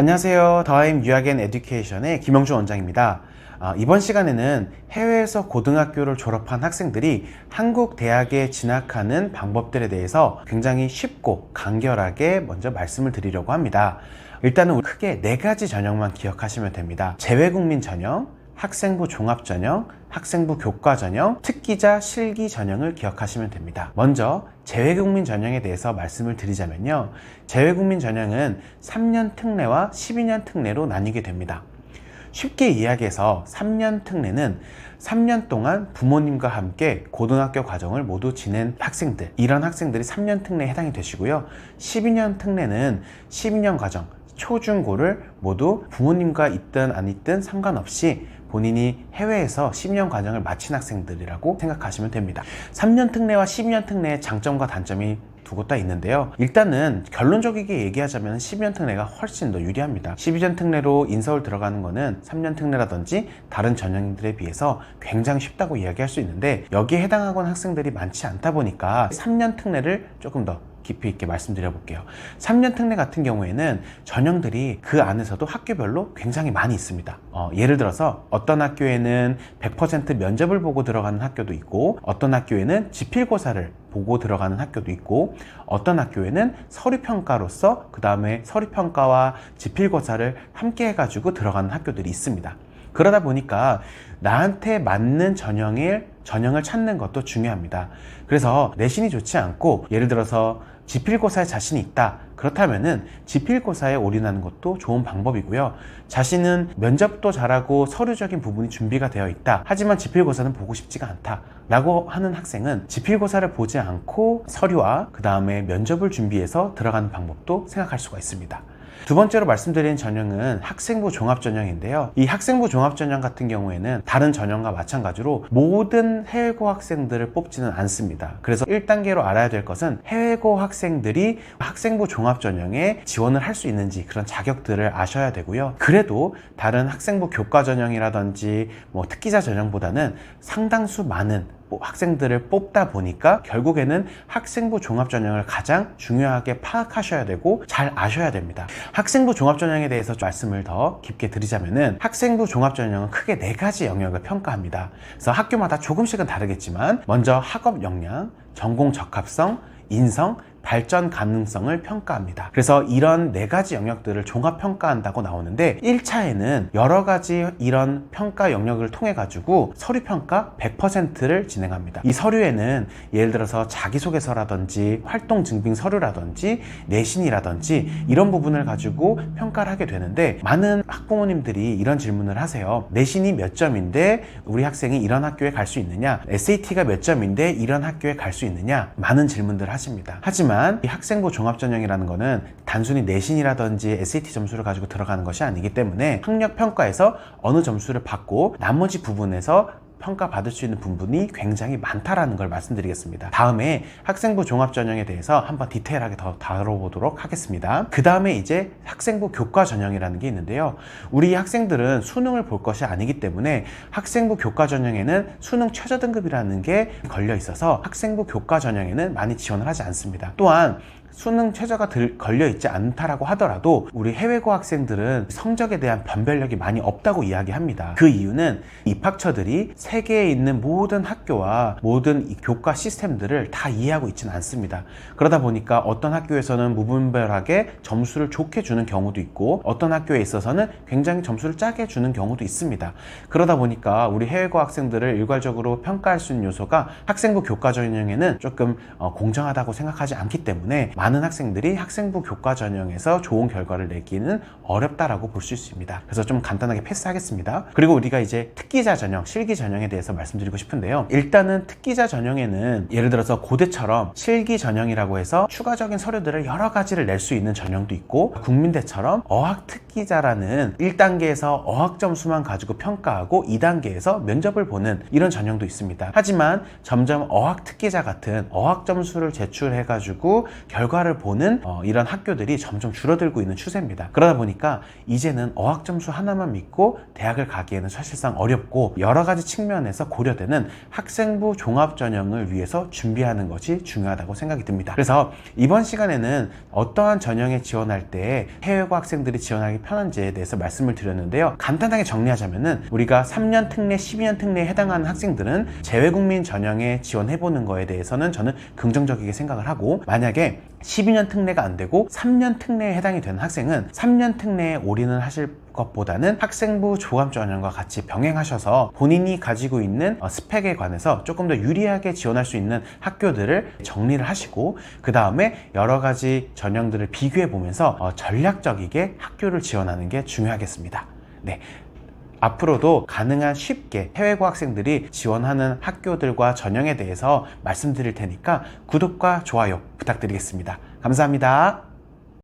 안녕하세요. 더하임 유학앤 에듀케이션의 김영준 원장입니다. 이번 시간에는 해외에서 고등학교를 졸업한 학생들이 한국 대학에 진학하는 방법들에 대해서 굉장히 쉽고 간결하게 먼저 말씀을 드리려고 합니다. 일단은 크게 4가지 전형만 기억하시면 됩니다. 재외국민 전형, 학생부 종합 전형, 학생부 교과 전형, 특기자 실기 전형을 기억하시면 됩니다. 먼저 재외국민 전형에 대해서 말씀을 드리자면요. 재외국민 전형은 3년 특례와 12년 특례로 나뉘게 됩니다. 쉽게 이야기해서 3년 특례는 3년 동안 부모님과 함께 고등학교 과정을 모두 지낸 학생들, 이런 학생들이 3년 특례에 해당이 되시고요. 12년 특례는 12년 과정, 초중고를 모두 부모님과 있든 안 있든 상관없이 본인이 해외에서 10년 과정을 마친 학생들이라고 생각하시면 됩니다. 3년 특례와 12년 특례의 장점과 단점이 두 곳 다 있는데요. 일단은 결론적이게 얘기하자면 12년 특례가 훨씬 더 유리합니다. 12년 특례로 인서울 들어가는 거는 3년 특례라든지 다른 전형들에 비해서 굉장히 쉽다고 이야기할 수 있는데, 여기에 해당하는 학생들이 많지 않다 보니까 3년 특례를 조금 더 깊이 있게 말씀드려 볼게요. 3년 특례 같은 경우에는 전형들이 그 안에서도 학교별로 굉장히 많이 있습니다. 예를 들어서 어떤 학교에는 100% 면접을 보고 들어가는 학교도 있고, 어떤 학교에는 지필고사를 보고 들어가는 학교도 있고, 어떤 학교에는 서류평가로서 그 다음에 서류평가와 지필고사를 함께 해가지고 들어가는 학교들이 있습니다. 그러다 보니까 나한테 맞는 전형을 찾는 것도 중요합니다. 그래서 내신이 좋지 않고 예를 들어서 지필고사에 자신이 있다, 그렇다면은 지필고사에 올인하는 것도 좋은 방법이고요. 자신은 면접도 잘하고 서류적인 부분이 준비가 되어 있다, 하지만 지필고사는 보고 싶지가 않다 라고 하는 학생은 지필고사를 보지 않고 서류와 그 다음에 면접을 준비해서 들어가는 방법도 생각할 수가 있습니다. 두 번째로 말씀드린 전형은 학생부 종합전형인데요. 이 학생부 종합전형 같은 경우에는 다른 전형과 마찬가지로 모든 해외고 학생들을 뽑지는 않습니다. 그래서 1단계로 알아야 될 것은 해외고 학생들이 학생부 종합전형에 지원을 할 수 있는지, 그런 자격들을 아셔야 되고요. 그래도 다른 학생부 교과전형이라든지 특기자 전형보다는 상당수 많은 학생들을 뽑다 보니까 결국에는 학생부 종합전형을 가장 중요하게 파악하셔야 되고 잘 아셔야 됩니다. 학생부 종합전형에 대해서 말씀을 더 깊게 드리자면은, 학생부 종합전형은 크게 4가지 영역을 평가합니다. 그래서 학교마다 조금씩은 다르겠지만, 먼저 학업 역량, 전공 적합성, 인성, 발전 가능성을 평가합니다. 그래서 이런 4가지 영역들을 종합 평가한다고 나오는데, 1차에는 여러 가지 이런 평가 영역을 통해 가지고 서류 평가 100%를 진행합니다. 이 서류에는 예를 들어서 자기소개서라든지 활동 증빙 서류라든지 내신이라든지 이런 부분을 가지고 평가를 하게 되는데, 많은 학부모님들이 이런 질문을 하세요. 내신이 몇 점인데 우리 학생이 이런 학교에 갈 수 있느냐, SAT가 몇 점인데 이런 학교에 갈 수 있느냐, 많은 질문들을 하십니다. 하지만 이 학생부 종합전형이라는 거는 단순히 내신이라든지 SAT 점수를 가지고 들어가는 것이 아니기 때문에 학력평가에서 어느 점수를 받고 나머지 부분에서 평가받을 수 있는 부분이 굉장히 많다라는 걸 말씀드리겠습니다. 다음에 학생부 종합전형에 대해서 한번 디테일하게 더 다뤄보도록 하겠습니다. 그 다음에 이제 학생부 교과전형이라는 게 있는데요. 우리 학생들은 수능을 볼 것이 아니기 때문에 학생부 교과전형에는 수능 최저등급이라는 게 걸려 있어서 학생부 교과전형에는 많이 지원을 하지 않습니다. 또한 수능 최저가 걸려 있지 않다라고 하더라도 우리 해외고 학생들은 성적에 대한 변별력이 많이 없다고 이야기합니다. 그 이유는 입학처들이 세계에 있는 모든 학교와 모든 이 교과 시스템들을 다 이해하고 있지는 않습니다. 그러다 보니까 어떤 학교에서는 무분별하게 점수를 좋게 주는 경우도 있고, 어떤 학교에 있어서는 굉장히 점수를 짜게 주는 경우도 있습니다. 그러다 보니까 우리 해외고 학생들을 일괄적으로 평가할 수 있는 요소가 학생부 교과 전형에는 조금 공정하다고 생각하지 않기 때문에 많은 학생들이 학생부 교과 전형에서 좋은 결과를 내기는 어렵다라고 볼 수 있습니다. 그래서 좀 간단하게 패스하겠습니다. 그리고 우리가 이제 특기자 전형, 실기 전형에 대해서 말씀드리고 싶은데요. 일단은 특기자 전형에는 예를 들어서 고대처럼 실기 전형이라고 해서 추가적인 서류들을 여러 가지를 낼 수 있는 전형도 있고, 국민대처럼 어학 특기자라는 1단계에서 어학 점수만 가지고 평가하고 2단계에서 면접을 보는 이런 전형도 있습니다. 하지만 점점 어학 특기자 같은 어학 점수를 제출해가지고 결국 결과를 보는 이런 학교들이 점점 줄어들고 있는 추세입니다. 그러다 보니까 이제는 어학 점수 하나만 믿고 대학을 가기에는 사실상 어렵고, 여러 가지 측면에서 고려되는 학생부 종합전형을 위해서 준비하는 것이 중요하다고 생각이 듭니다. 그래서 이번 시간에는 어떠한 전형에 지원할 때 해외고 학생들이 지원하기 편한지에 대해서 말씀을 드렸는데요. 간단하게 정리하자면은, 우리가 3년 특례, 12년 특례에 해당하는 학생들은 재외국민 전형에 지원해보는 거에 대해서는 저는 긍정적이게 생각을 하고, 만약에 12년 특례가 안 되고 3년 특례에 해당이 되는 학생은 3년 특례에 올인을 하실 것보다는 학생부 종합 전형과 같이 병행하셔서 본인이 가지고 있는 스펙에 관해서 조금 더 유리하게 지원할 수 있는 학교들을 정리를 하시고, 그 다음에 여러 가지 전형들을 비교해 보면서 전략적이게 학교를 지원하는 게 중요하겠습니다. 네. 앞으로도 가능한 쉽게 해외고 학생들이 지원하는 학교들과 전형에 대해서 말씀드릴 테니까 구독과 좋아요 부탁드리겠습니다. 감사합니다.